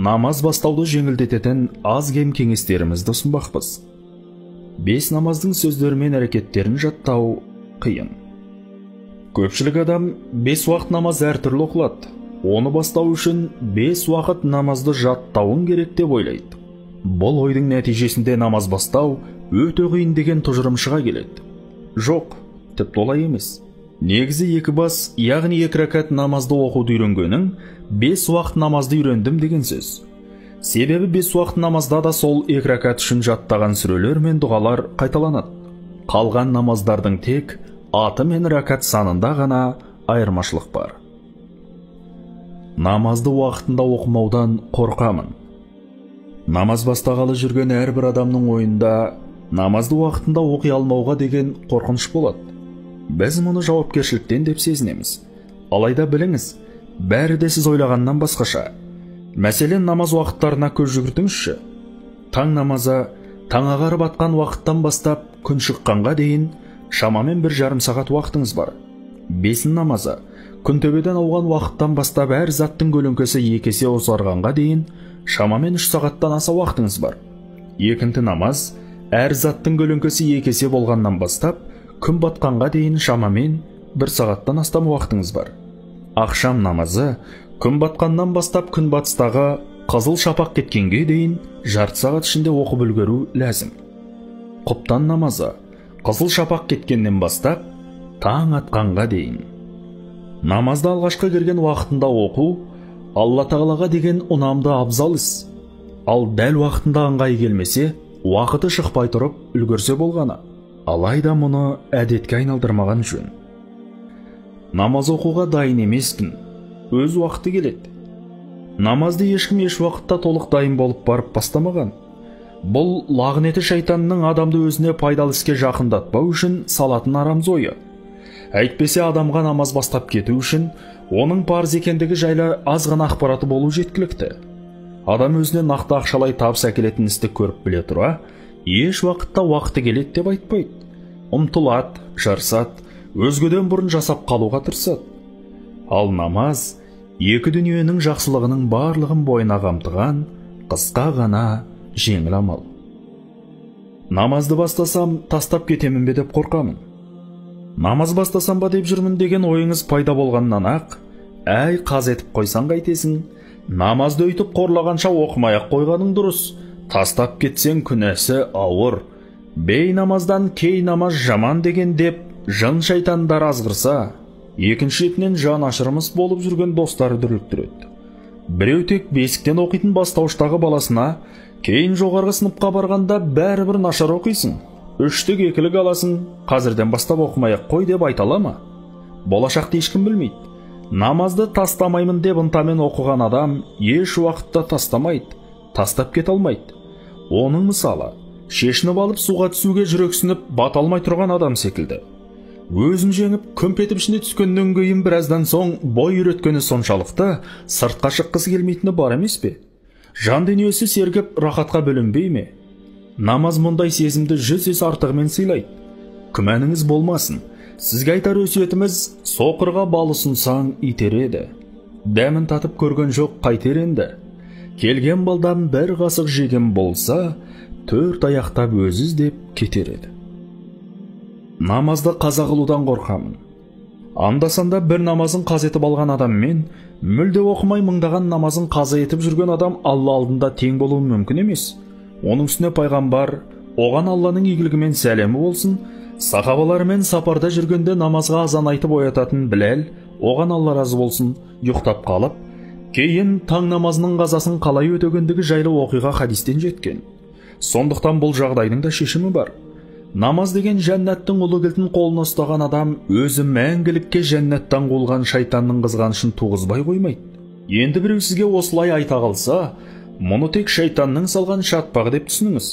намаз бастауды жеңілдететін аз-кем кеңестерімізді ұсынбақпыз. 5 намаздың сөздері мен әрекеттерін жаттау қиын. Көпшілік адам 5 уақыт намаз әртүрлі оқылады. Оны бастау үшін 5 уақыт намазды жаттауың керек деп ойлайды. Бұл ойдың нәтижесінде намаз бастау өте қиын деген тұжырым шыға келеді. Жоқ, тіпті олай емес. Негізі 2 бас, яғни 2 рәкат намазды оқуды үйренгенің 5 уақыт намазды үйрендім деген сөз. Себебі 5 уақыт намазда да сол 2 рәкат үшін жаттаған сүрелер мен дұғалар қайталанады. Қалған намаздардың тек аты мен рәкат санында ғана айырмашылық бар. Намазды уақытында оқымаудан қорқамын. Намаз бастағалы жүрген әрбір адамның ойында намазды уақытында оқи алмауға деген қорқыныш болады. Біз мұны жауапкершіліктен деп сезінеміз. Алайда біліңіз, бәрі де сіз ойлағаннан басқаша. Мәселен, намаз уақыттарына көз жүгіртіңізші. Таң намазы таң ағарып атқан уақыттан бастап күн шыққанға дейін шамамен 1,5 сағат уақытыңыз бар. 5 намазы күн төбеден ауған уақыттан бастап әр заттың көлеңкесі 2 есе ұзарғанға дейін шамамен 3 сағаттан аса уақытыңыз бар. 2 намаз әр заттың көлеңкесі 2 есе болғаннан бастап күн батқанға дейін шамамен 1 сағаттан астам уақытыңыз бар. Ақшам намазы күн батқаннан бастап күн батыстағы қызыл шапақ кеткенге дейін жарты сағат ішінде оқып үлгеру ләзім. Құптан намазы қызыл шапақ кеткеннен бастап таң атқанға дейін. Намазды алғашқы кірген уақытында оқу Алла тағалаға деген ұнамды абзал іс. Ал дәл уақытында ыңғайы келмесе, уақыты шықпай тұрып үлгерсе болғаны. Алайда мұны әдетке айналдырмаған жөн. Намаз оқуға дайын емеспін. Өз уақыты келеді. Намазды ешкім еш уақытта толық дайын болып барып бастамаған. Бұл лағнеті шайтанның адамды өзіне пайдалы іске жақындатпау үшін салатын арамз ойы. Әйтпесе адамға намаз бастап кету үшін оның парыз екендігі жайлы аз ғана ақпараты болу жеткілікті. Адам өзіне нақты ақшалай табыс әкелетін істі көріп біле тұра, еш уақытта уақыты келеді деп айтпайды. Ұмтылады, жарысады, өзгеден бұрын жасап қалуға тырысады. Ал намаз екі дүниенің жақсылығының барлығын бойына қамтыған қысқа ғана жеңіл амал. Намазды бастасам, тастап кетемін бе деп қорқамын. Намаз бастасам ба деп жүрмін деген ойыңыз пайда болғаннан ақ, әй қаз етіп қойсан қайтесің, намазды өйтіп қорлағанша оқымай-ақ қойғаның дұрыс, тастап кетсең күнәсі ауыр, бей намаздан кей намаз жаман деген деп жын шайтандар азғырса, екінші ретінен жан ашырымыз болып жүрген достары дүрліктіреді. Біреу тек бесіктен оқитын бастауыштағы баласына, кейін жоғарғы сыныпқа барғанда бәрібір нашар оқисың, 3-тік 2-лік аласың, қазірден бастап оқымай-ақ қой деп айтала ма? Болашақты ешкім білмейді. Намазды тастамаймын деп ынтамен оқыған адам еш уақытта тастамайды, тастап кете алмайды. Оның мысалы, шешініп алып суға түсуге жүрексініп бата алмай тұрған адам секілді. Өзін жеңіп, күмп етіп ішіне түскеннен кейін біраздан соң бой үйреткені соншалықты сыртқа шыққысы келмейтіні бар емес пе? Жан дүниесі сергіп рахатқа бөленбей ме? Намаз мұндай сезімді 100 есе артығымен сыйлайды. Күмәніңіз болмасын. Сізге айтар өсиетіміз, соқырға бал ұсынсаң итереді. Дәмін татып көрген жоқ қайтер енді. Келген балдан бір қасық жеген болса, 4 аяқтап өзі іздеп кетер еді. Намазды қаза қылудан қорқамын. Анда-санда бір намазын қаза етіп алған адаммен мүлде оқымай мыңдаған намазын қаза етіп жүрген адам Алла алдында тең болуы мүмкін емес. Оның үстіне пайғамбар, оған Алланың игілігімен сәлемі болсын, сахабаларымен сапарда жүргенде намазға азан айтып оятатын Біләл, оған Алла разы болсын, ұйықтап қалып, кейін таң намазының қазасын қалай өтегендігі жайлы оқиға хадистен жеткен. Сондықтан бұл жағдайдың да шешімі бар. Намаз деген жәннаттың ұлы кілтін қолына ұстаған адам өзі мәңгілікке жәннаттан қуылған шайтанның қызғанышын туғызбай қоймайды. Енді біреу сізге осылай айта қалса, мұны тек шайтанның салған шатпағы деп түсініңіз.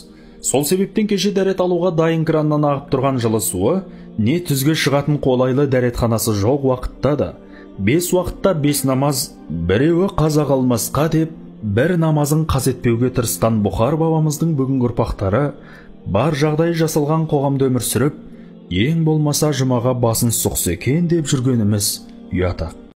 Сол себептен кеше дәрет алуға дайын краннан ағып тұрған жылы суы, не түзге шығатын қолайлы дәретханасы жоқ уақытта да, 5 уақытта 5 намаз, біреуі қаза қалмасқа деп, бір намазын қаз етпеуге тырысқан Бұхар бабамыздың бүгінгі ұрпақтары бар жағдай жасалған қоғамда өмір сүріп, ең болмаса жұмаға басын сұқса екен деп жүргеніміз ұят ақ.